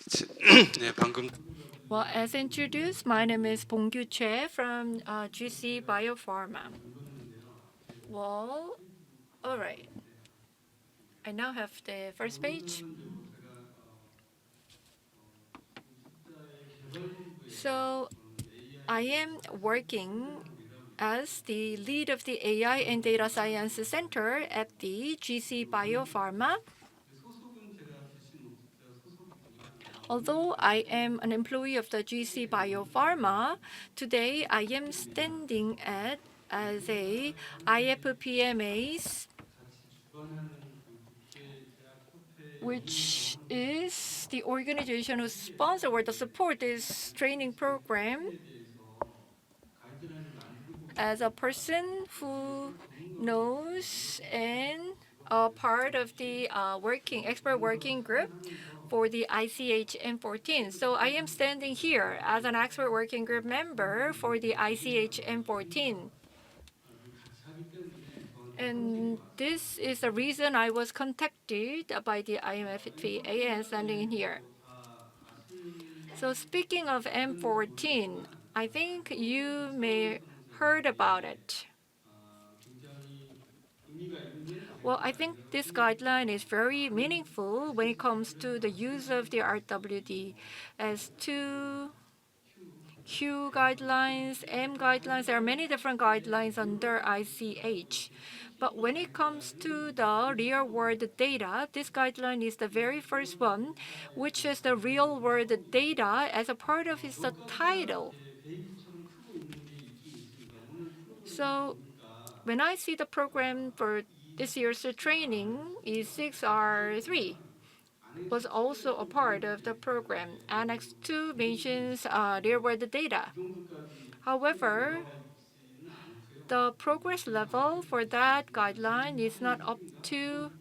네, 방금 Well, as introduced, my name is Bongkyoo Choi from GC Biopharma. Well, all right. I now have the first page. So I am working as the lead of the AI and Data Science Center at the GC Biopharma. Although I am an employee of the GC Biopharma, today I am standing as a IFPMA's, which is the organization who sponsor or the support this training program, as a person who knows and a part of the expert working group for the ICH M14. So I am standing here as an expert working group member for the ICH M14. And this is the reason I was contacted by the IMFTA and standing in here. So speaking of M14, I think you may heard about it. Well, I think this guideline is very meaningful when it comes to the use of the RWD. As to Q guidelines, M guidelines, there are many different guidelines under ICH. But when it comes to the real-world data, this guideline is the very first one, which is the real-world data as a part of its title. So when I see the program for this year's training, E6R3 was also a part of the program. Annex 2 mentions real-world data. However, the progress level for that guideline is not up to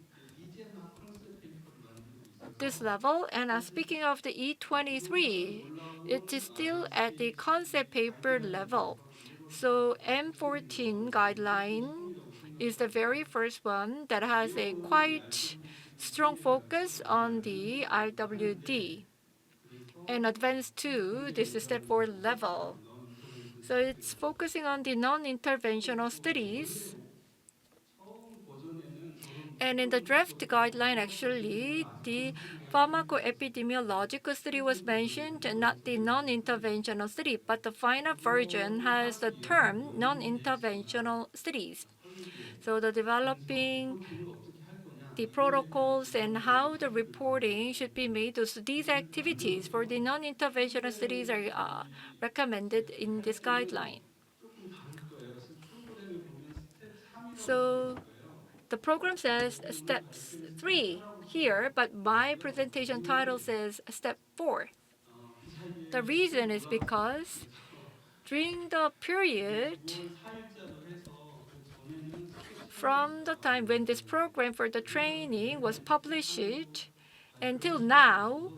this level. And speaking of the E23, it is still at the concept paper level. So M14 guideline is the very first one that has a quite strong focus on the RWD. And advanced 2, this is step 4 level. So it's focusing on the non-interventional studies. And in the draft guideline, actually, the pharmacoepidemiological study was mentioned, not the non-interventional study, but the final version has the term non-interventional studies. So the developing the protocols and how the reporting should be made. So these activities for the non-interventional studies are recommended in this guideline. So the program says step 3 here, but my presentation title says step 4. The reason is because during the period from the time when this program for the training was published until now,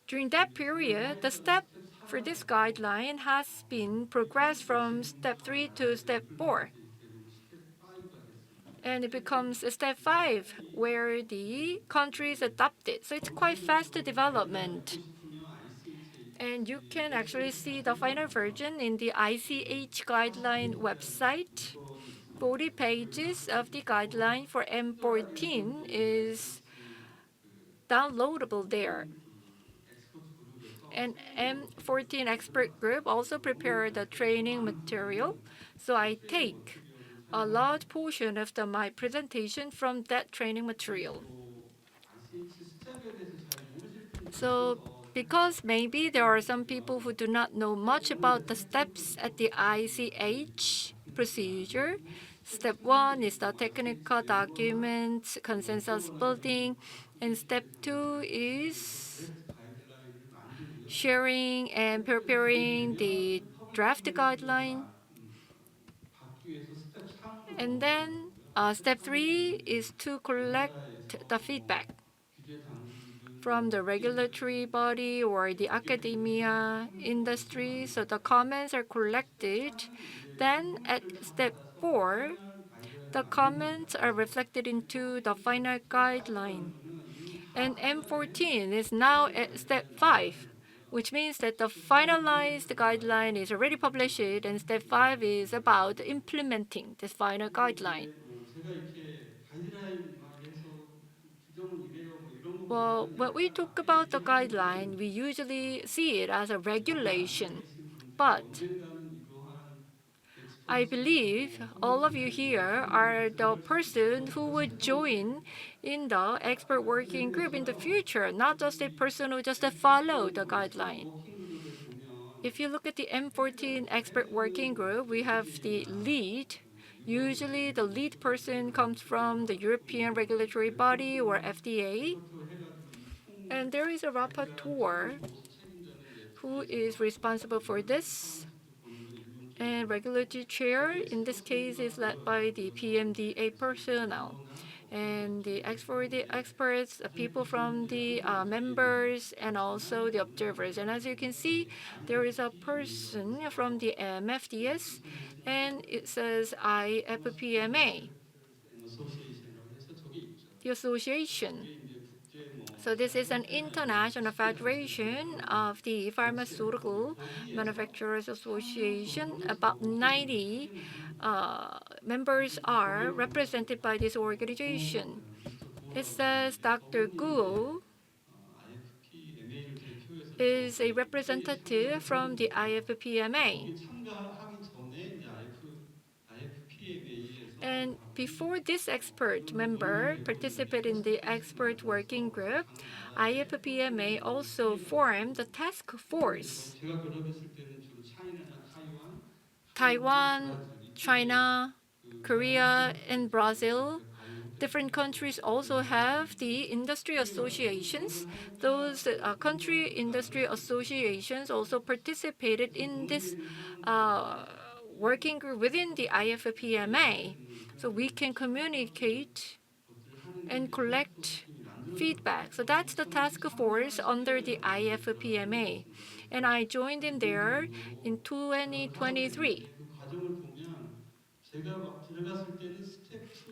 during that period, the step for this guideline has been progressed from step 3 to step 4. And it becomes step 5, where the countries adopt it. So it's quite fast development. And you can actually see the final version in the ICH guideline website. 40 pages of the guideline for M14 is downloadable there. And M14 expert group also prepared the training material. So I take a large portion of my presentation from that training material. So because maybe there are some people who do not know much about the steps at the ICH procedure. Step 1 is the technical documents, consensus building, and step 2 is sharing and preparing the draft guideline. And then step 3 is to collect the feedback from the regulatory body or the academia industry. So the comments are collected. Then at step 4, the comments are reflected into the final guideline. And M14 is now at step 5, which means that the finalized guideline is already published, and step 5 is about implementing this final guideline. Well, when we talk about the guideline, we usually see it as a regulation. But I believe all of you here are the person who would join in the expert working group in the future, not just a person who just follow the guideline. If you look at the M14 expert working group, we have the lead. Usually the lead person comes from the European regulatory body or FDA. And there is a rapporteur who is responsible for this. And regulatory chair, in this case, is led by the PMDA personnel. And the experts, people from the members, and also the observers. And as you can see, there is a person from the MFDS, and it says IFPMA, the association. So this is an international federation of the Pharmaceutical Manufacturers Association. About 90 members are represented by this organization. It says Dr. Guo is a representative from the IFPMA. And before this expert member participated in the expert working group, IFPMA also formed the task force. Taiwan, China, Korea, and Brazil. Different countries also have the industry associations. Those country industry associations also participated in this working group within the IFPMA. So we can communicate and collect feedback. So that's the task force under the IFPMA. And I joined in there in 2023.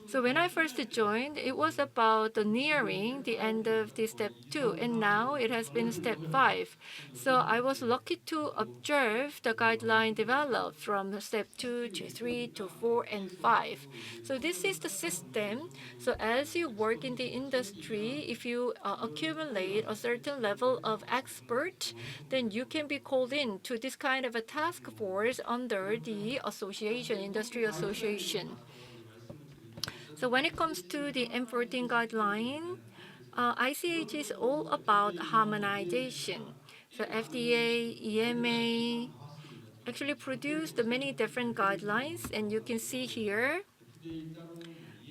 So when I first joined, it was about nearing the end of the step 2, and now it has been step 5. So I was lucky to observe the guideline developed from step 2 to 3 to 4 and 5. So this is the system. So as you work in the industry, if you accumulate a certain level of expert, then you can be called in to this kind of a task force under the association, industry association. So when it comes to the M14 guideline, ICH is all about harmonization. So FDA, EMA actually produced many different guidelines, and you can see here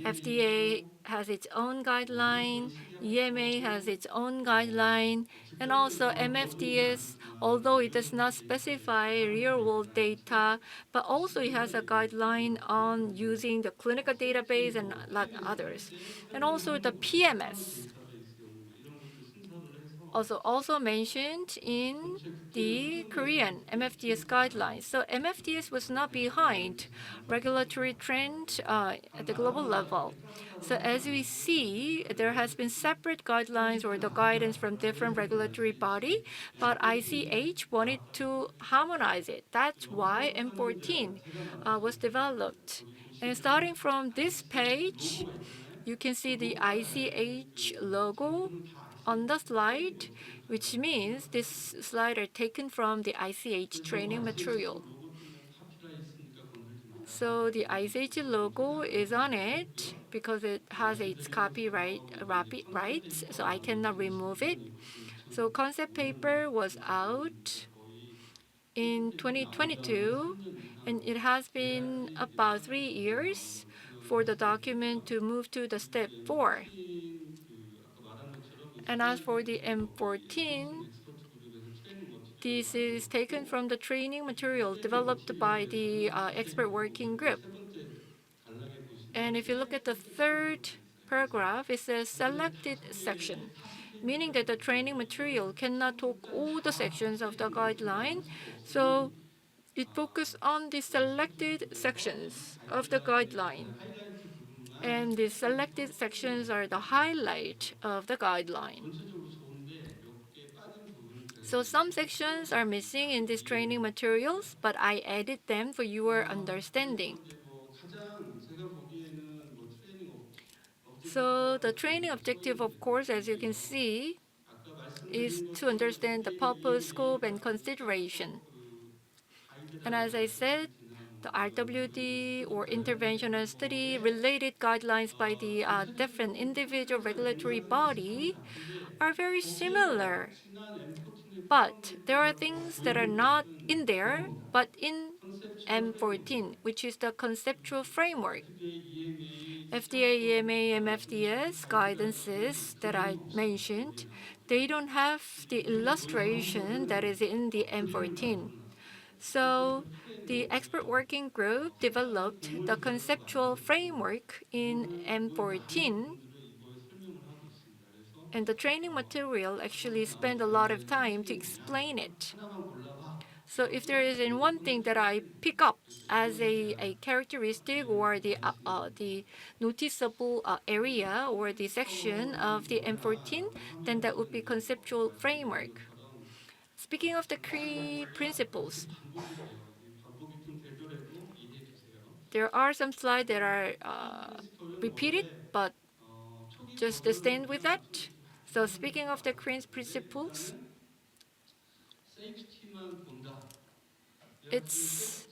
FDA has its own guideline, EMA has its own guideline, and also MFDS, although it does not specify real-world data, but also it has a guideline on using the clinical database and a lot others. And also the PMS, also mentioned in the Korean MFDS guidelines. So MFDS was not behind regulatory trend at the global level. So as we see, there has been separate guidelines or the guidance from different regulatory body, but ICH wanted to harmonize it. That's why M14 was developed. And starting from this page, you can see the ICH logo on the slide, which means this slide are taken from the ICH training material. So the ICH logo is on it because it has its copyright rights, so I cannot remove it. So concept paper was out in 2022, and it has been about 3 years for the document to move to the step 4. And as for the M14, this is taken from the training material developed by the expert working group. And if you look at the third paragraph, it says selected section, meaning that the training material cannot talk all the sections of the guideline. So it focuses on the selected sections of the guideline. And the selected sections are the highlight of the guideline. So some sections are missing in these training materials, but I added them for your understanding. So the training objective, of course, as you can see, is to understand the purpose, scope, and consideration. And as I said, the RWD or interventional study related guidelines by the different individual regulatory body are very similar. But there are things that are not in there, but in M14, which is the conceptual framework. FDA, EMA, MFDS guidances that I mentioned, they don't have the illustration that is in the M14. So the expert working group developed the conceptual framework in M14, and the training material actually spent a lot of time to explain it. So if there is in one thing that I pick up as a characteristic or the noticeable area or the section of the M14, then that would be conceptual framework. Speaking of the key principles, there are some slides that are repeated, but just to stand with that. So speaking of the key principles, it's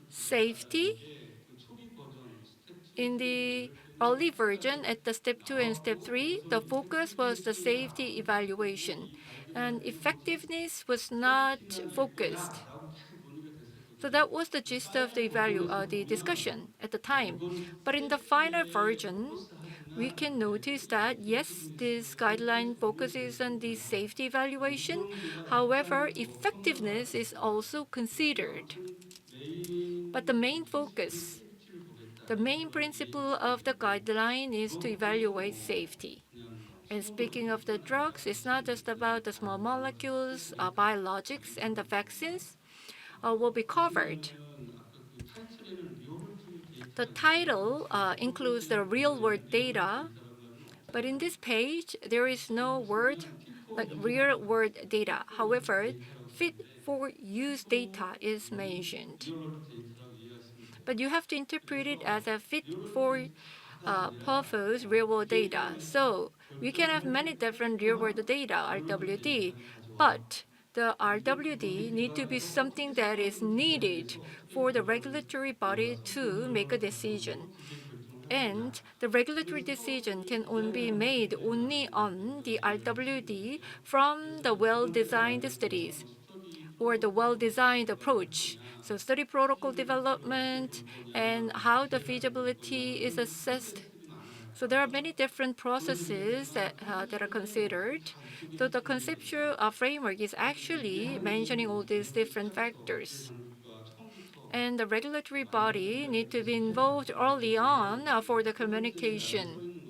safety in the early version at the step 2 and step 3, the focus was the safety evaluation, and effectiveness was not focused. So that was the gist of the discussion at the time. But in the final version, we can notice that yes, this guideline focuses on the safety evaluation. However, effectiveness is also considered. But the main focus, the main principle of the guideline is to evaluate safety. And speaking of the drugs, it's not just about the small molecules, biologics, and the vaccines will be covered. The title includes the real-world data, but in this page, there is no word like real-world data. However, fit-for-use data is mentioned. But you have to interpret it as a fit-for purpose real-world data. So we can have many different real-world data, RWD, but the RWD need to be something that is needed for the regulatory body to make a decision. And the regulatory decision can only be made only on the RWD from the well-designed studies or the well-designed approach. So study protocol development and how the feasibility is assessed. So there are many different processes that are considered. So the conceptual framework is actually mentioning all these different factors. And the regulatory body need to be involved early on for the communication.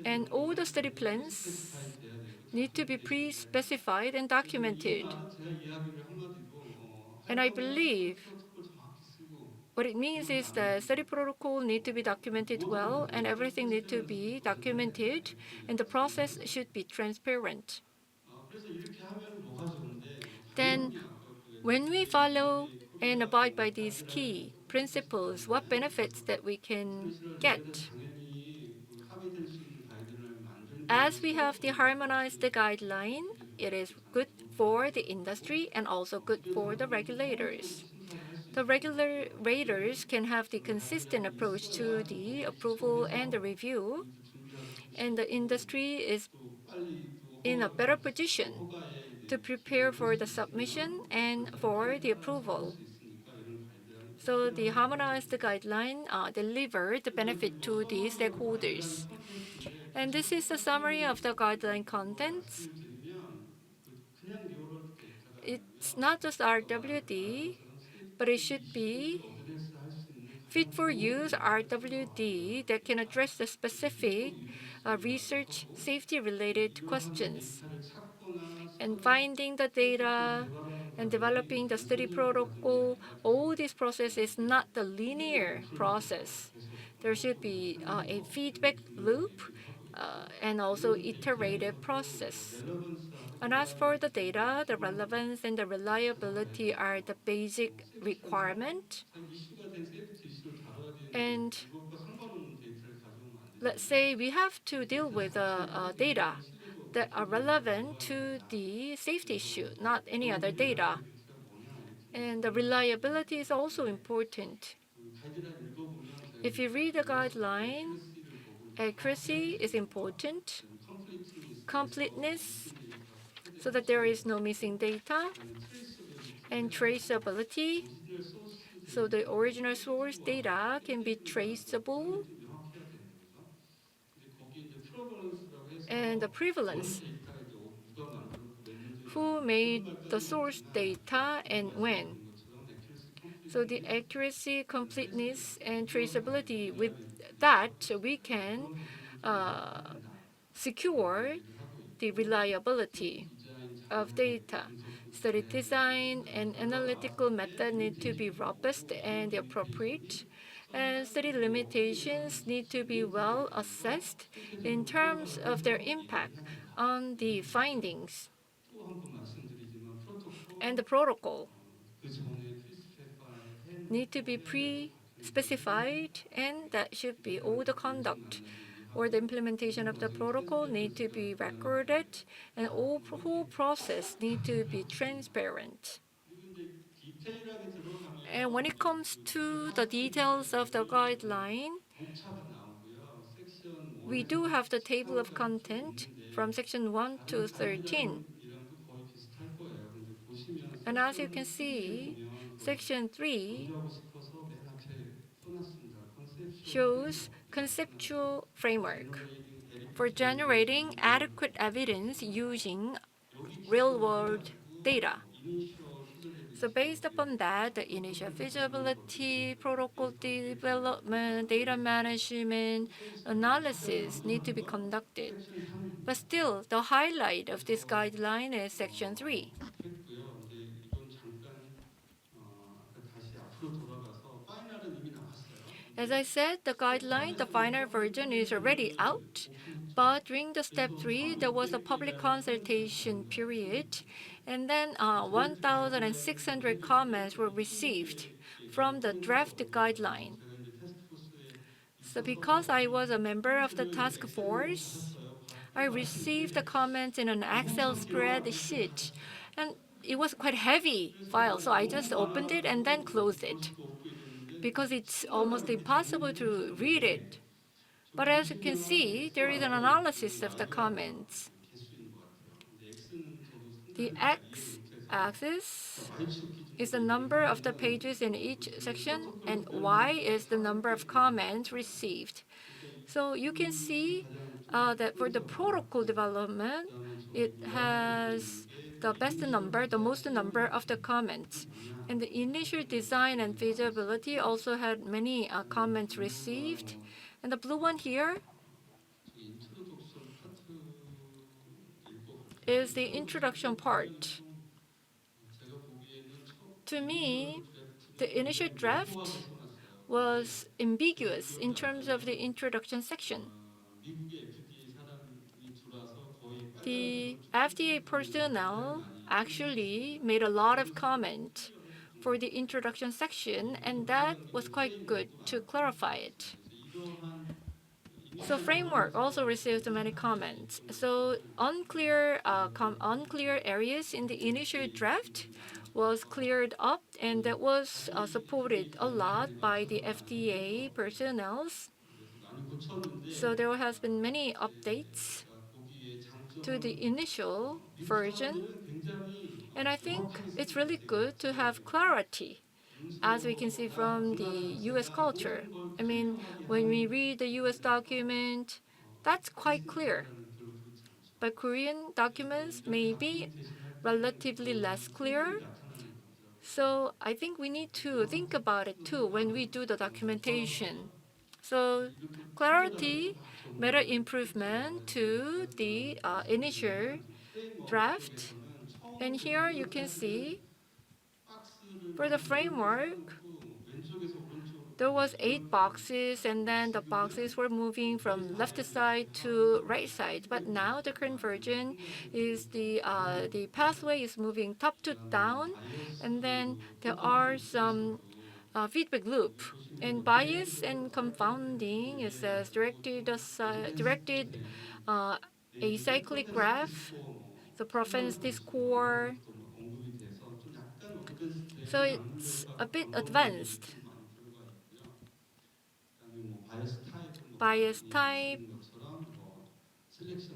And all the study plans need to be pre-specified and documented. And I believe what it means is the study protocol need to be documented well, and everything need to be documented, and the process should be transparent. Then, when we follow and abide by these key principles, what benefits that we can get? As we have the harmonized guideline, it is good for the industry and also good for the regulators. The regulators can have the consistent approach to the approval and the review, and the industry is in a better position to prepare for the submission and for the approval. So the harmonized guideline delivered the benefit to the stakeholders. And this is a summary of the guideline contents. It's not just RWD, but it should be fit for use RWD that can address the specific research safety related questions. And finding the data, and developing the study protocol, all this process is not the linear process. There should be a feedback loop and also iterative process. And as for the data, the relevance and the reliability are the basic requirement. And let's say we have to deal with data that are relevant to the safety issue, not any other data. And the reliability is also important. If you read the guideline, accuracy is important, completeness, so that there is no missing data, and traceability, so the original source data can be traceable, and the prevalence, who made the source data and when. So the accuracy, completeness, and traceability, with that we can secure the reliability of data. Study design and analytical method need to be robust and appropriate, and study limitations need to be well assessed in terms of their impact on the findings. And the protocol need to be pre-specified, and that should be all the conduct or the implementation of the protocol need to be recorded, and whole process need to be transparent. And when it comes to the details of the guideline, we do have the table of content from section 1 to 13. And as you can see, section 3 shows conceptual framework for generating adequate evidence using real-world data. So based upon that, the initial feasibility, protocol development, data management, analysis need to be conducted. But still, the highlight of this guideline is section 3. 됐고요. 이제 이건 잠깐 아까 다시 앞으로 돌아가서 파이널은 이미 나왔어요. As I said, the guideline, the final version is already out. But during the step 3, there was a public consultation period, and then 1,600 comments were received from the draft guideline. 제가 이제 테스트 포스에 So 있어서 because I was a member of the task force, 보셨어요. I received the comments in an Excel spreadsheet, and it was quite heavy file, so I just opened it and then closed it 수도 없고 이랬는데 because it's almost impossible to read it. But as you can see, there is an analysis of the comments. 개수인 것 같아요. 근데 X는 저도 The 상당히 x-axis 와이쇼 기준 is the number of the pages in each section, and y is the number of comments received. So you can see that for the protocol development, it has the best number, the most number of the comments. And the initial design and feasibility also had many comments received. And the blue one here 인트로덕션 파트 읽어볼게요. is the introduction part. 제가 보기에는 To me, 드래프트가 the initial draft 써놨어요. was ambiguous in terms of the introduction section. 미국의 FDA 사람이 들어와서 거의 The FDA personnel actually made a lot of comment for the introduction section, and that was quite good to clarify it. 이러한 So framework also received many comments. So unclear areas in the initial draft was cleared up, and that was supported a lot by the FDA personnel. 많이 고쳤는데 So there has been many updates 제가 보기에 장점은 to the initial version, 사람들은 굉장히 and I think 정확하게 it's really good to have clarity, as we can see from the US culture. I mean, when we read the US document, that's quite clear. 별로 그렇지 않죠. But Korean documents may be relatively less clear. 나타나는 거죠. So I think we need to think about it too when we do the documentation. So clarity made an improvement to the initial draft. And here you can see For the framework, 해놓고 왼쪽에서 오른쪽으로 there was 가는 8 그런 boxes, and then the boxes were moving from left side to right side. But now the current version is the pathway is moving top to down, and then there are some feedback loop. And bias and confounding, it says directed uh, acyclic graph, the propensity score. 언급이 돼서 좀 약간 오래됐을 때 So 좀 안 it's a 흘렸다 bit 그런 내용들이 advanced. 좀 많이 들어가 있고요. 그다음에 뭐 바이어스 타입은 뭐 Bias 많이 type, 아시는 것처럼 뭐 셀렉션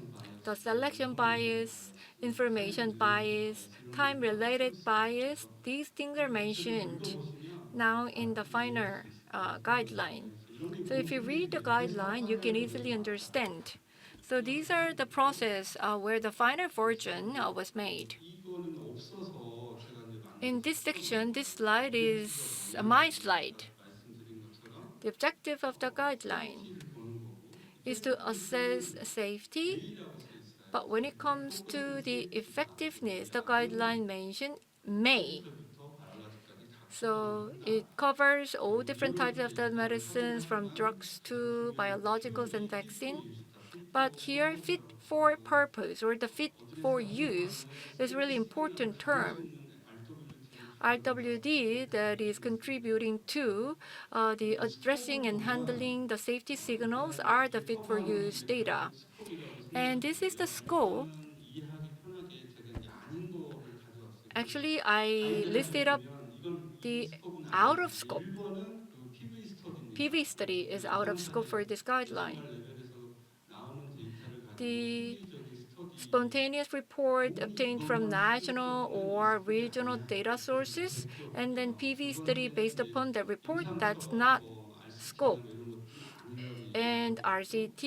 the 바이어스, 뭐 selection 인포메이션 bias, 바이어스, 타임 information 드리븐 bias, 바이어스 이런 것들 time-related 쓸 수 bias, 있어서 these things are 이 책을 좀 mentioned 읽어보시면 now in the 좀 이해할 final 수 있을 거라고 생각합니다. guideline. 그래서 이런 게 So if you read the 공통들이 그래서 guideline, you can 파이널 버전이 easily 나왔다. understand. So these are the process where the final version was made. 이거는 없어서 제가 이제 In this section, this 만들었던 slide 오브젝티브가 is my 뭐냐면 slide. 아까 말씀드린 것처럼 The objective of the guideline 세이프티를 보는 거고 is to 이펙티브니스는 assess safety, A라고 써 있어요. but when it comes to the effectiveness, the guideline mentioned may. కె미컬부터 바이올로지까지 다 So 커버를 it 한다. covers all different 이런 types of the 데이터를 medicines, from 활용하지만 drugs to 나중에는 biologicals and 기업이 vaccine. fit But for here, fit purpose라고 for 쓰고 purpose or the fit 어떻게 for use 생각하면 is really 세이프티 important 시그널을 가져올 수 term. 있는 RWD를 RWD that is contributing to the addressing and handling the safety signals are the fit for use data. 스콥이라고 And this is the 생각하시고요. scope. 일단은 이해하기 편하게 제가 이제 아닌 거를 가져왔어요. Actually, I 아이들한테 listed up 보면 이건 이 the 스콥은 out 아니에요. of scope. 1번은 그 PV 스터디입니다. PV study is out of scope for this guideline. 프로페셔널 레벨에서 나오는 데이터를 가지고 The 실질적인 스터디 spontaneous report obtained from 이것만 national 쓰는 거는 이 or 스콥이 regional 아니야. data 그래서 sources, 볼 필요 and then 없고요. PV 두 study based 번째는 이제 upon the report, that's 임상처럼 not 뭐 RCT나 scope. 뭐 이런 것들은 아니라고 And 얘기하고 있고 RCT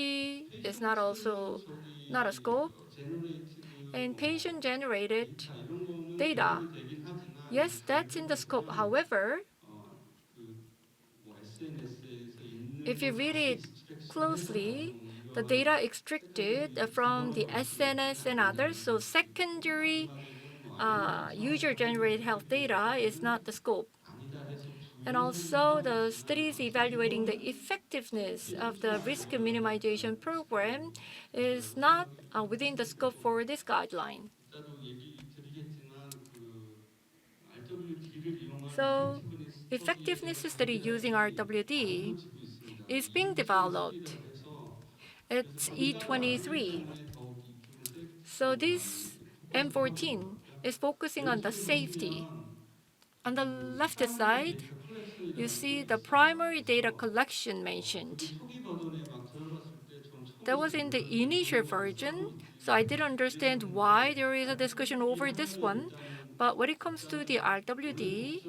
is not 페이션트 also not a scope. 제너레이티드 And 뭐 patient-generated 데이터 이런 거는 data, 도움이 되긴 하지만 yes, 잘 that's in the scope. 읽어보시면 However, 그뭐 SNS에서 있는 if you 걸 read 다시 it 익스트랙션해서 closely, 가져온 the 이러한 data extracted from the SNS and others, so secondary 마지막에는 뭐 아니라고 user-generated health data is not the scope. 아니다 해서 And 부연을 also, 하고 the 있지만 studies 어쨌든 evaluating the 이거는 effectiveness of 얘기가 the 안 risk 되더라고요. minimization program is not within the scope for this guideline. 이따도 얘기 드리겠지만 RWD를 이용한 So, effectiveness effectiveness study study의 using RWD 만들어지고 있습니다. is being developed. It's E23. So this M14 is focusing on the safety. On the left side, you see the primary data collection mentioned. That was in the initial version, so I didn't understand why there is a discussion over this one. But when it comes to the RWD,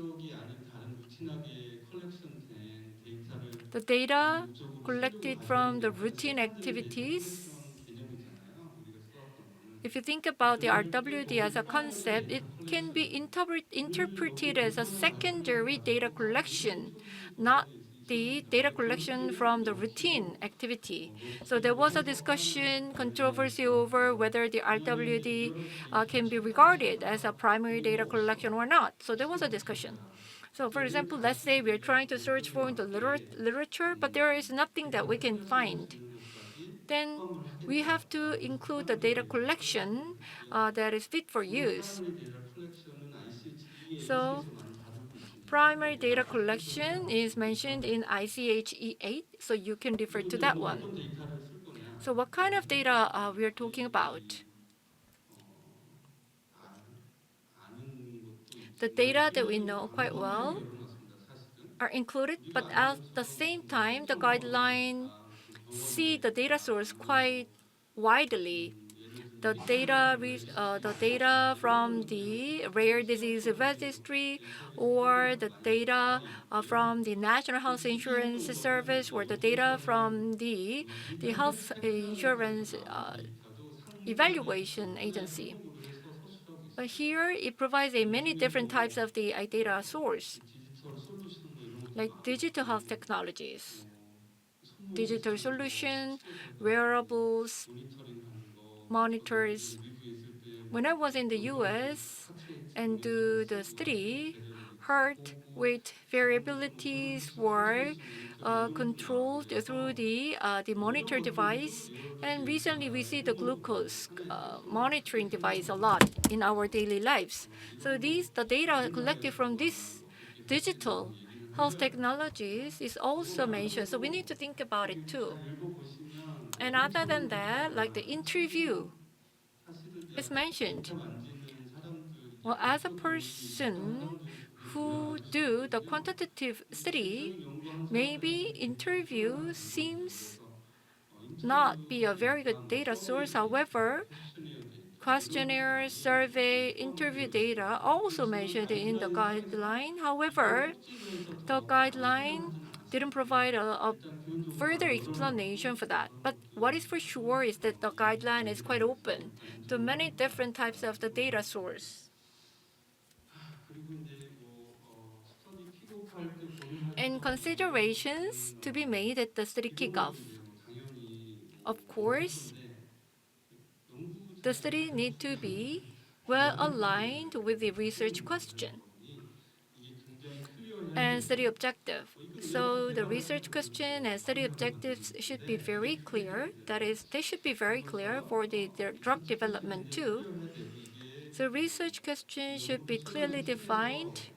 the data collected from the routine activities, if you think about the RWD as a concept, it can be interpreted as a secondary data collection, not the data collection from the routine activity. So there was a discussion, controversy over whether the RWD can be regarded as a primary data collection or not. So there was a discussion. So for example, let's say we're trying to search for in the literature, but there is nothing that we can find. Then we have to include the data collection that is fit for use. So primary data collection is mentioned in ICH E8, so you can refer to that one. So what kind of data we are talking about? The data that we know quite well are included, but at the same time, the guideline see the data source quite widely. The data from the rare disease registry, or the data from the National Health Insurance Service, or the data from the health insurance evaluation agency. But here, it provides many different types of the data source, like digital health technologies, digital solution, wearables, monitors. When I was in the US and do the study, heart rate variabilities were controlled through the monitor device. And recently, we see the glucose monitoring device a lot in our daily lives. So the data collected from this digital health technologies is also mentioned. So we need to think about it too. And other than that, like the interview is mentioned. Well, as a person who do the quantitative study, maybe interview seems not be a very good data source. However, questionnaire, survey, interview data also mentioned in the guideline. However, the guideline didn't provide a further explanation for that. But what is for sure is that the guideline is quite open to many different types of the data source. 스터디 킥오프할 때 고민할 수 And 없는 것들은 considerations to be made at the study kickoff. 당연히 Of course, 있을 연구 the 자료를 study need to 가지고 be well aligned with the research question 이게 굉장히 클리어해야 and study 되고 objective. So the research question and study objectives should be very clear. That is, they should be very clear for the drug development too. So research question should be clearly defined,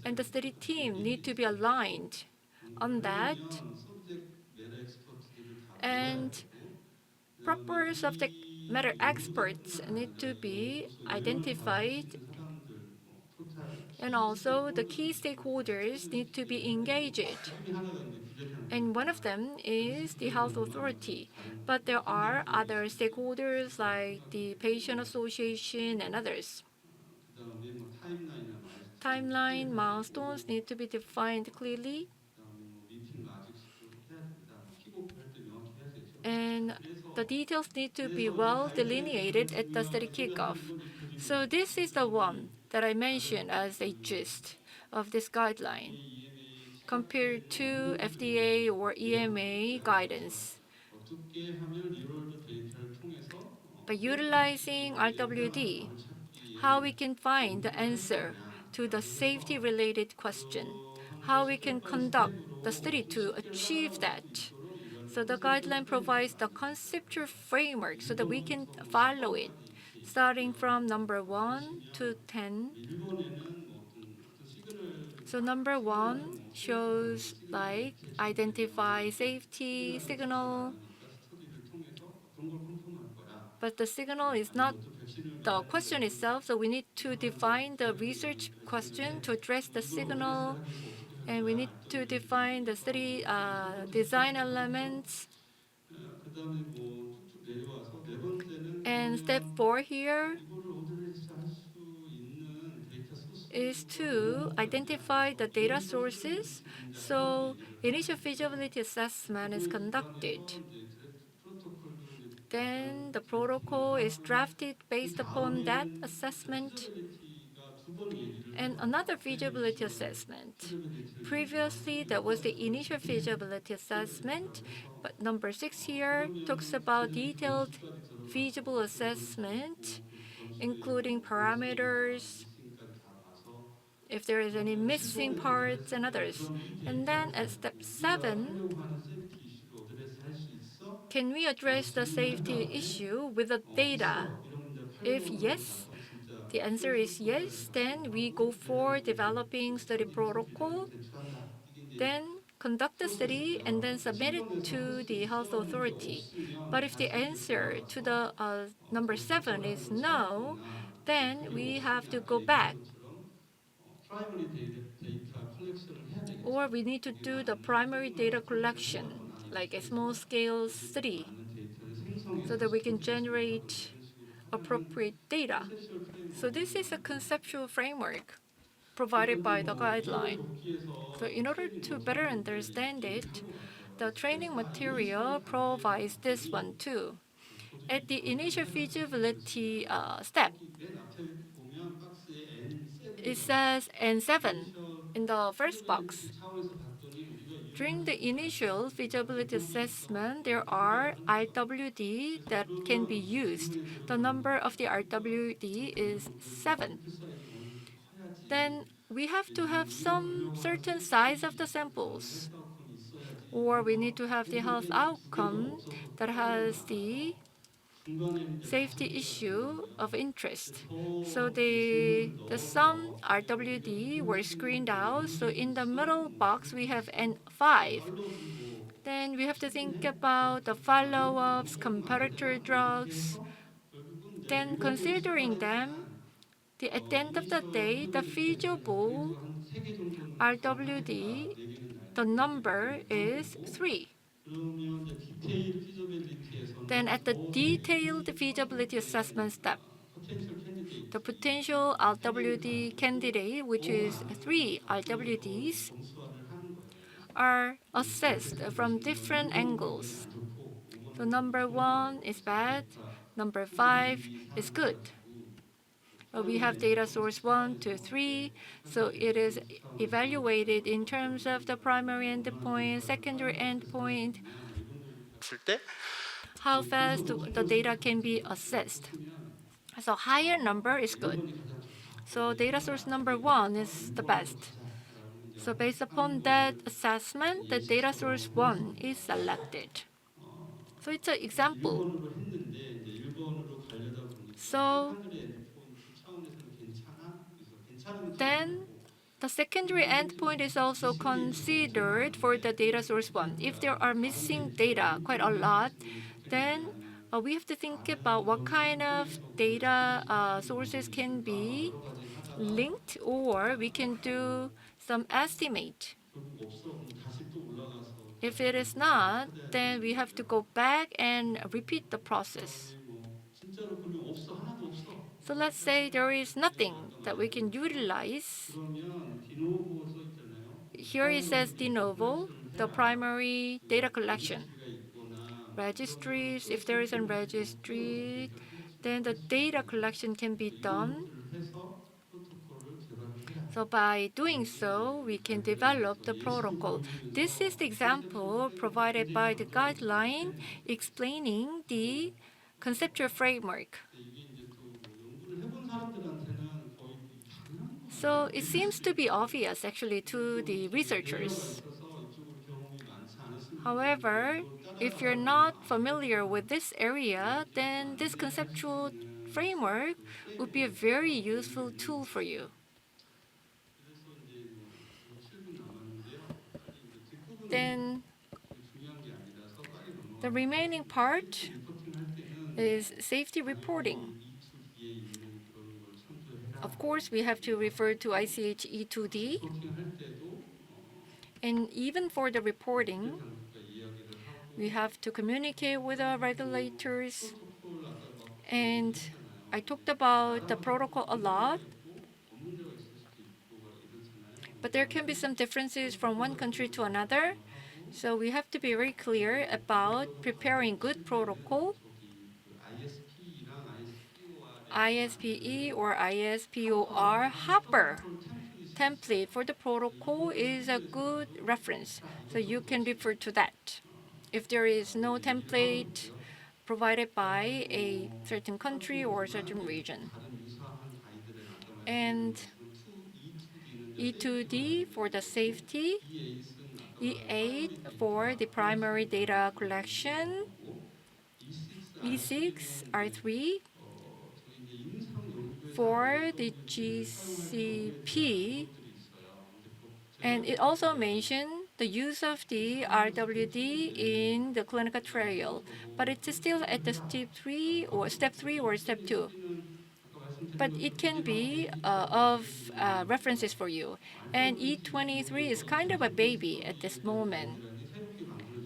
and the study team need to be aligned on that. And proper subject matter experts need to be identified, and also the key stakeholders need to be engaged. And one of them is the health authority. But there are other stakeholders like the patient association and others. Timeline, milestones need to be defined clearly. And the details need to be well delineated at the study kickoff. So this is the one that I mentioned as a gist of this guideline compared to FDA or EMA guidance. By utilizing RWD, how we can find the answer to the safety-related question, how we can conduct the study to achieve that. So the guideline provides the conceptual framework so that we can follow it, starting from number 1 to 10. So number 1 shows like identify safety signal, but the signal is not the question itself, so we need to define the research question to address the signal, and we need to define the study design elements. And step 4 here is to identify the data sources. So initial feasibility assessment is conducted. Then the protocol is drafted based upon that assessment. And another feasibility assessment. Previously, that was the initial feasibility assessment, but number 6 here talks about detailed feasible assessment, including parameters, if there is any missing parts and others. And then at step 7, can we address the safety issue with the data? If yes, the answer is yes, then we go for developing study protocol, then conduct the study, and then submit it to the health authority. But if the answer to the number 7 is no, then we have to go back, or we need to do the primary data collection, like a small-scale study, so that we can generate appropriate data. So this is a conceptual framework provided by the guideline. So in order to better understand it, the training material provides this one too. At the initial feasibility step, it says N7 in the first box. During the initial feasibility assessment, there are RWD that can be used. The number of the RWD is 7. Then we have to have some certain size of the samples, or we need to have the health outcome that has the safety issue of interest. So some RWD were screened out. So in the middle box, we have N5. Then we have to think about the follow-ups, comparator drugs. Then considering them, at the end of the day, the feasible RWD, the number is 3. 그러면 이제 디테일 Then 피저빌리티에서는 at the 더 detailed 세부 feasibility assessment step, 포텐셜 the 캔디데이트들이 potential 세개를 RWD 가지고 candidate, which 더 is 많은 3 앞으로 더 RWDs, 점수화를 하는 거예요. 그래서 are 옆에 assessed from 보시면 different 1번은 굉장히 angles. 안 좋고 So 5번은 number 좋은 걸로 1 알고 is 있어요. bad, 자, number 표준 5 대비 is 4를 good. 가지고 We have 포함된 data 점수 source 1 to 스카에서 3, 이제 so 평가를 it is 점수 스카하면서 evaluated in terms of the 어떤 primary 얼마나 endpoint, 데이터를 secondary 빨리 액세스할 수 endpoint, 있냐 뭐 이런 걸 우리가 봤을 때 how fast 고스톱을 the 칠로 data 생각해 can be 보세요. 이걸 assessed. 보시면 So higher number is good. 1번이 가장 좋다. So 이제 data source 이거야. number 이게 1 돼서 is the 1번으로 best. 가자라고 이제 So based 하는 upon that 거를 assessment, the data source 예시처럼 1 해봤습니다. is selected. So it's an 그래서 example. 1번으로 했는데 이제 1번으로 가려다 보니까 So 세컨드리 엔드포인트 차원에서는 괜찮아. 그래서 괜찮으면 then 찍어놓고 the secondary endpoint is also 미신 데이터가 엄청 considered for the 많은데 data source 1. If there are 다른 missing 데이터를 data, quite a 링킹을 lot, 해줄 수 있는 소프트웨어인지 then 아니면 we have to think 아예 about what 그런 kind of 통계적으로 data 찾을 수 있는 sources 방법이 can 있을까 be 여러 가지를 하다가 linked, or we can do some estimate. 결국 없어. 그럼 다시 또 올라가서 If 다시 it is 방법을 not, 찾아야 then 되는 we have to 거고요. go back and repeat the process. 그다음에 뭐 진짜로 그러면 없어 하나도 없어. So let's say there is 그러면 nothing 아까 that we can 말씀드린 것처럼 utilize. 그러면 디노보 써 있잖아요. Here it says 프라이머리 de 데이터 novo, 컬렉션을 the 해라. primary data 뭐 collection. 레지스트리가 있거나 뭐 그러면 Registries, if there is a 프로세싱을 해주고 또 registry, 데이터 컬렉션을 then the 할 수도 data 있거든요. collection can be 그래서 이런 done. 것들을 해서 프로토콜을 개발을 해야 So 돼요. by doing 이게 so, we 이제 can 가이드라인에서 develop the 예시를 protocol. This is the 보여주면서 example 컨셉션 프레임워크 provided 굉장히 by the 강조하고 guideline 있는데 explaining the 또 conceptual framework. 이게 이제 또 뭐 연구를 해본 사람들한테는 거의 당연한 거 So 아니야? it seems to be obvious actually to 또 the 이쪽에 배려가 researchers. 있어서 이쪽으로 경험이 많지 않으신 분들은 However, 이걸 if you're 따라가다 보면 not 아 familiar 그렇구나 with this area, 이렇게 또 then this 안내를 할 수 conceptual 있는 framework 그 would be a 프레임워크가 very 연구에 useful 있는 tool for you. 거죠. 그래서 이제 뭐 7분 남았는데요. 빨리 이제 뒷부분은 Then 중요한 게 아니라서 빨리 the 넘어가서 remaining part 리포팅 할 때는 is safety reporting. E2D에 있는 그런 걸 참조해라. Of course, we have to refer to ICH E2D. 리포팅 할 때도 And even for the reporting, 당국과 이야기를 하고 we have to communicate with our regulators. 프로토콜 아까 막 And 얘기했잖아요. I talked about the protocol a lot, 없는 데가 있을 수도 있고 이렇잖아요. but there can be some differences from one country to another. So we have to be very clear about preparing good protocol. ISP랑 ISPE or ISPOR Hopper template for the protocol is a good reference. So you can refer to that. If there is no template provided by a certain country or a certain region. And E2D for the safety, E8 for the primary data collection, E6, R3 for the GCP, and it also mentioned the use of the RWD in the clinical trial, but it's still at the step 3 or step 2. But it can be of references for you. And E23 is kind of a baby at this moment.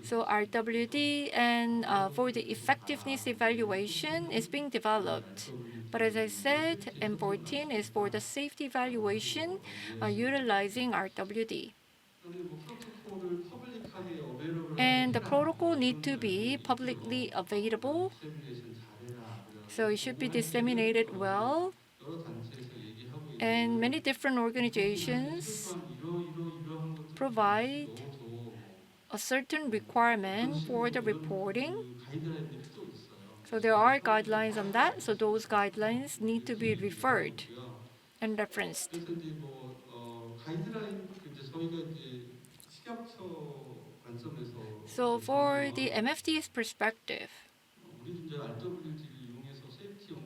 So RWD and for the effectiveness evaluation is being developed. But as I said, M14 is for the safety evaluation utilizing RWD. And the protocol need to be publicly available. So it should be disseminated well. And many different organizations provide a certain requirement for the reporting. So there are guidelines on that. So those guidelines need to be referred and referenced. 가이드라인 이제 저희가 이제 식약처 관점에서 So for the MFD's perspective, 우리도 이제 RWD를 이용해서 세이프티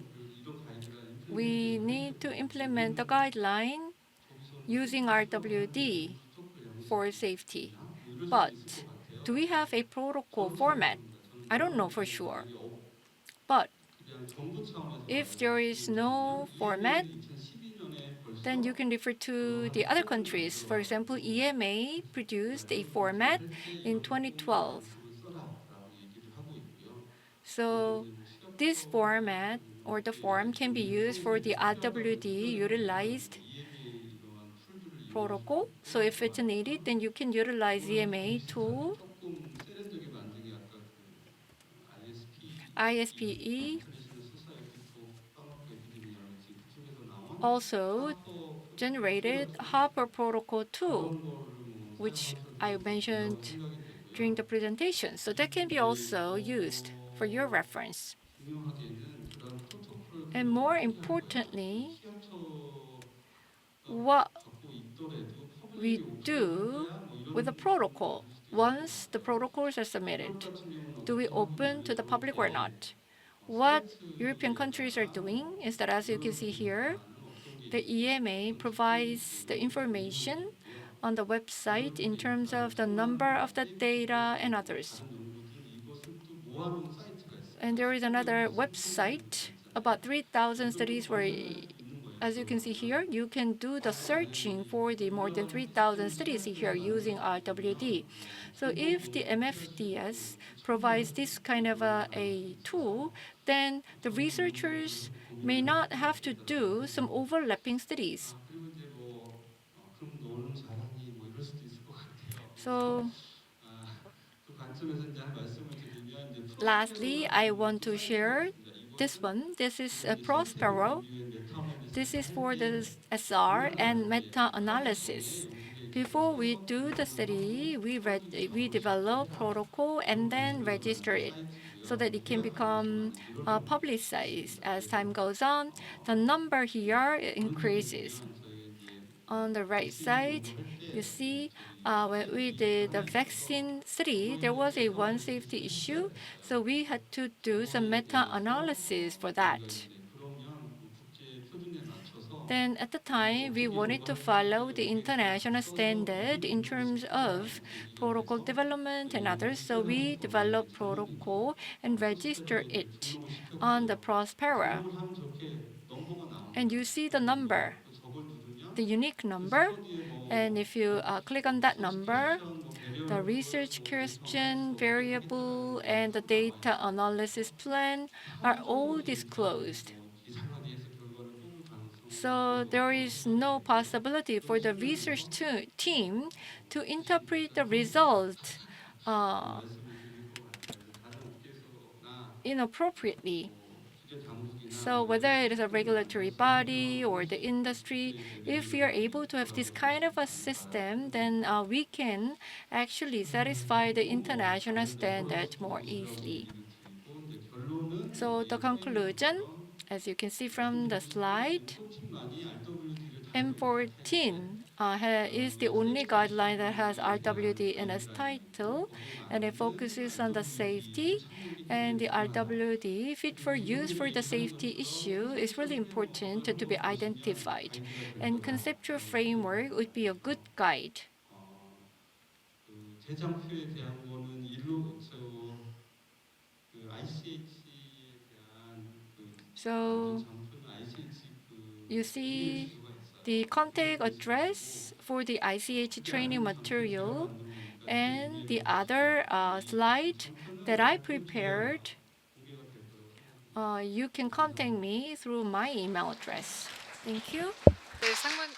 이런 가이드라인 we need to implement the guideline using RWD for safety. But do we have a protocol format? I don't know for sure. But if there is no format, then you can refer to the other countries. For example, EMA produced a format in 2012. So this format or the form can be used for the RWD utilized protocol. So if it's needed, then you can utilize EMA tool, 조금 세련되게 만든 게 아까 그 ISPE, 인터내셔널 소사이어티 포 파마코 에피데미올로지 그쪽에서 나온 also generated Hopper Protocol 2, 그런 거를 뭐 which 사용하셔도 I 된다고 mentioned 생각이 되고요. during the presentation. So that can be also used for your reference. 중요하게는 그런 프로토콜을 And more 포기하지 importantly, 않고 what 갖고 있더라도 we 퍼블릭에 오픈을 do 할 거야 뭐 with the 이런 protocol once the protocols are submitted. 유럽 같은 경우는 Do we 어떻게 open to the 하느냐면 public or 이렇게 not? What 사이트 European countries are 소개에다가 doing is that, as you can see here, the EMA provides the information on the website in terms of the number of the data and others. 다른 연구들 이것을 또 모아놓은 사이트가 있어요. And there is another website about 3,000 studies where, as you can see here, you can do the searching for the more than 3,000 studies here using RWD. So if the MFDS provides this kind of a tool, then the researchers may not have to do some overlapping studies. 그리고 이제 뭐 그럼 너는 잘하니 뭐 이럴 수도 있을 것 같아요. So 그 관점에서 이제 한 말씀을 드리면 이제 lastly, I want to share this one. This is Prospero. This is for the SR and meta-analysis. Before we do the study, we develop protocol and then register it so that it can become publicized. As time goes on, the number here increases. On the right side, you see when we did the vaccine study, there was one safety issue, so we had to do some meta-analysis for that. Then at the time, we wanted to follow the international standard in terms of protocol development and others, so we developed protocol and register it on the Prospera. And you see the number, the unique number, and if you click on that number, the research question, variable, and the data analysis plan are all disclosed. So there is no possibility for the research team to interpret the result inappropriately. So whether it is a regulatory body or the industry, if we are able to have this kind of a system, then we can actually satisfy the international standard more easily. So the conclusion, as you can see from the slide, M14 is the only guideline that has RWD in its title, and it focuses on the safety. And the RWD fit for use for the safety issue is really important to be identified. And conceptual framework would be a good guide. 재장표에 대한 거는 ICH에 대한 So you see the contact address for the ICH training material and the other slide that I prepared. You can contact me through my email address. Thank you. 네, 상문